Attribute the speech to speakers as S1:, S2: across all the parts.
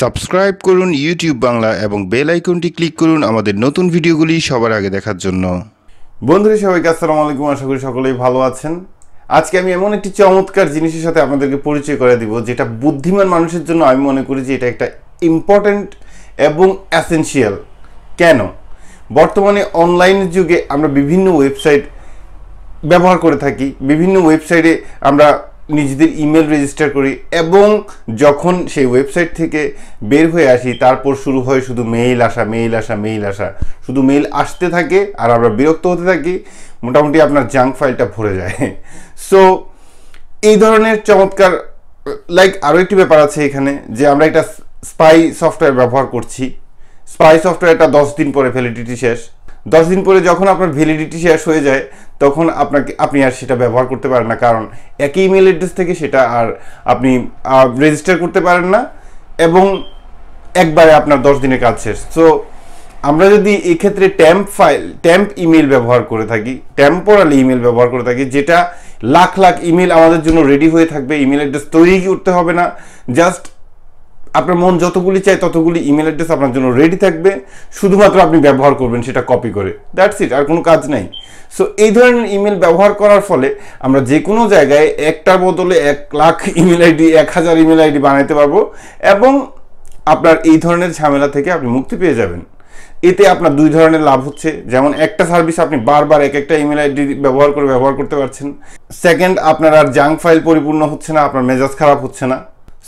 S1: Subscribe করুন YouTube Bangla এবং bell আইকনটি ক্লিক করুন আমাদের নতুন ভিডিওগুলি সবার আগে দেখার জন্য। বন্ধুরা সবাইকে আসসালামু আলাইকুম, আশা করি সকলেই ভালো আছেন। আজকে আমি এমন একটি চমৎকার জিনিসের সাথে আপনাদেরকে পরিচয় করে দিব, যেটা বুদ্ধিমান মানুষের জন্য আমি মনে করি যে এটা একটা ইম্পর্ট্যান্ট এবং এসেনশিয়াল। কেন? বর্তমানে অনলাইনের যুগে আমরা বিভিন্ন ওয়েবসাইট ব্যবহার করে থাকি, বিভিন্ন ওয়েবসাইটে আমরা নিজেদের ইমেল রেজিস্টার করি এবং যখন সেই ওয়েবসাইট থেকে বের হয়ে আসি তারপর শুরু হয় শুধু মেইল আসা, শুধু মেইল আসতে থাকে আর আমরা বিরক্ত হতে থাকি, মোটামুটি আপনার জাঙ্ক ফাইলটা ভরে যায়। সো এই ধরনের চমৎকার আরও একটি ব্যাপার আছে এখানে, যে আমরা একটা স্পাই সফটওয়্যার ব্যবহার করছি। স্পাই সফটওয়্যারটা 10 দিন পরে ভ্যালিডিটি শেষ। 10 দিন পরে যখন আপনার ভ্যালিডিটি শেষ হয়ে যায় তখন আপনি আর সেটা ব্যবহার করতে পারেন না, কারণ একই ইমেল অ্যাড্রেস থেকে সেটা আর আপনি রেজিস্টার করতে পারেন না এবং একবারে আপনার 10 দিনের কাজ শেষ। সো আমরা যদি এক্ষেত্রে ট্যাম্প ইমেল ব্যবহার করে থাকি, টেম্পোরারি ইমেল ব্যবহার করে থাকি, যেটা লাখ লাখ ইমেল আমাদের জন্য রেডি হয়ে থাকবে, ইমেল অ্যাড্রেস তৈরি করতে হবে না, জাস্ট আপনার মন যতগুলি চাই ততগুলি ইমেল অ্যাড্রেস আপনার জন্য রেডি থাকবে, শুধুমাত্র আপনি ব্যবহার করবেন সেটা কপি করে, দ্যাটস ইট, আর কোনো কাজ নাই। সো এই ধরনের ইমেল ব্যবহার করার ফলে আমরা যে কোনো জায়গায় একটার বদলে 1 lakh email ID, 1000 email ID বানাইতে পারবো এবং আপনার এই ধরনের ঝামেলা থেকে আপনি মুক্তি পেয়ে যাবেন। এতে আপনার 2 ধরনের লাভ হচ্ছে, যেমন একটা সার্ভিস আপনি বারবার একটা ইমেল আইডি ব্যবহার করতে পারছেন। সেকেন্ড, আপনার আর জাঙ্ক ফাইল পরিপূর্ণ হচ্ছে না, আপনার মেজাজ খারাপ হচ্ছে না।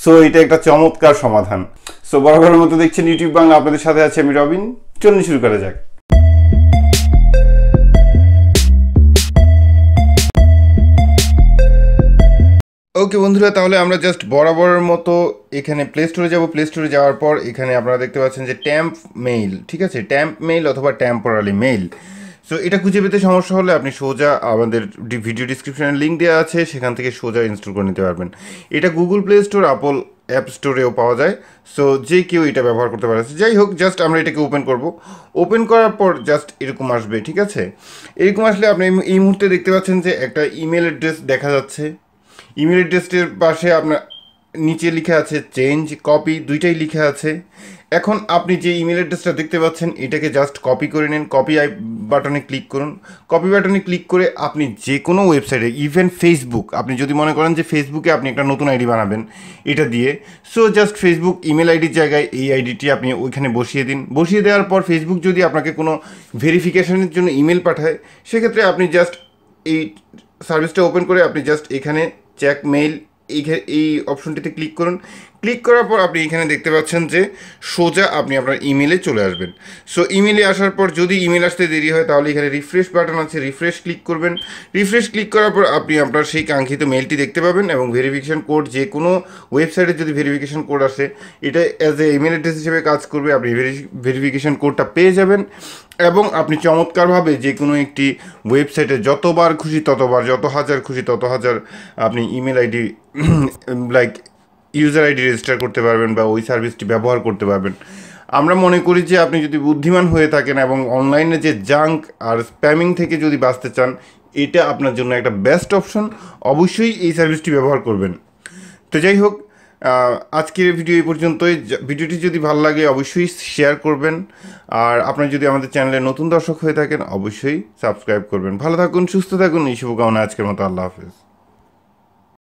S1: সো এটা একটা চমৎকার সমাধান। সো বরাবরের মতো দেখছেন ইউটিউব বাংলা, আপনাদের সাথে আছে আমি রবিন। চলুন শুরু করা যাক। ওকে বন্ধুরা, তাহলে আমরা জাস্ট বরাবরের মতো এখানে প্লে স্টোরে যাব। প্লে স্টোরে যাওয়ার পর এখানে আপনারা দেখতে পাচ্ছেন যে ট্যাম্প মেইল, ঠিক আছে, ট্যাম্প মেইল অথবা টেম্পোরারি মেইল। সো এটা খুঁজে পেতে সমস্যা হলে আপনি সোজা আমাদের ভিডিও ডিসক্রিপশনে লিঙ্ক দেওয়া আছে, সেখান থেকে সোজা ইনস্টল করে নিতে পারবেন। এটা Google play store, Apple app স্টোরেও পাওয়া যায়। সো যে কেউ এটা ব্যবহার করতে পারে। যাই হোক, জাস্ট আমরা এটাকে ওপেন করব। ওপেন করার পর জাস্ট এরকম আসবে, ঠিক আছে। এরকম আসলে আপনি এই মুহূর্তে দেখতে পাচ্ছেন যে একটা ইমেল অ্যাড্রেস দেখা যাচ্ছে। ইমেল অ্যাড্রেসটির পাশে আপনার নিচে লেখা আছে চেঞ্জ, কপি, দুইটাই লেখা আছে। এখন আপনি যে ইমেল অ্যাড্রেসটা দেখতে পাচ্ছেন এটাকে জাস্ট কপি করে নিন। কপি বাটনে ক্লিক করুন। কপি বাটনে ক্লিক করে আপনি যে কোনো ওয়েবসাইটে, ইভেন ফেসবুক, আপনি যদি মনে করেন যে ফেসবুকে আপনি একটা নতুন আইডি বানাবেন এটা দিয়ে, সো জাস্ট ফেসবুক ইমেল আইডির জায়গায় এই আইডিটি আপনি ওইখানে বসিয়ে দিন। বসিয়ে দেওয়ার পর ফেসবুক যদি আপনাকে কোনো ভেরিফিকেশনের জন্য ইমেল পাঠায়, সেক্ষেত্রে আপনি জাস্ট এই সার্ভিসটা ওপেন করে আপনি জাস্ট এখানে চেক মেইল এই অপশনটিতে ক্লিক করুন। ক্লিক করার পর আপনি এখানে দেখতে পাচ্ছেন যে সোজা আপনি আপনার ইমেলে চলে আসবেন। সো ইমেলে আসার পর যদি ইমেল আসতে দেরি হয় তাহলে এখানে রিফ্রেশ বাটন আছে, রিফ্রেশ ক্লিক করবেন। রিফ্রেশ ক্লিক করার পর আপনি আপনার সেই কাঙ্ক্ষিত মেইলটি দেখতে পাবেন এবং ভেরিফিকেশন কোড, যে কোনো ওয়েবসাইটে যদি ভেরিফিকেশন কোড আসে এটা অ্যাজ এ ইমেল অ্যাড্রেস হিসেবে কাজ করবে। আপনি ভেরিফিকেশন কোডটা পেয়ে যাবেন এবং আপনি চমৎকারভাবে যে কোনো একটি ওয়েবসাইটে যতবার খুশি ততবার, যত হাজার খুশি তত হাজার আপনি email ID user ID register করতে পারবেন বা ওই সার্ভিসটি ব্যবহার করতে পারবেন। আমরা মনে করি যে আপনি যদি বুদ্ধিমান হয়ে থাকেন এবং অনলাইনে যে জাঙ্ক আর স্প্যামিং থেকে যদি বাঁচতে চান, এটা আপনার জন্য একটা বেস্ট অপশন। অবশ্যই এই সার্ভিসটি ব্যবহার করবেন। তো যাই হোক, আজকের ভিডিও এই পর্যন্তই। ভিডিওটি যদি ভালো লাগে অবশ্যই শেয়ার করবেন, আর আপনারা যদি আমাদের চ্যানেলে নতুন দর্শক হয়ে থাকেন অবশ্যই সাবস্ক্রাইব করবেন। ভালো থাকুন, সুস্থ থাকুন, এই শুভকামনা। আজকের মতো আল্লাহ হাফেজ।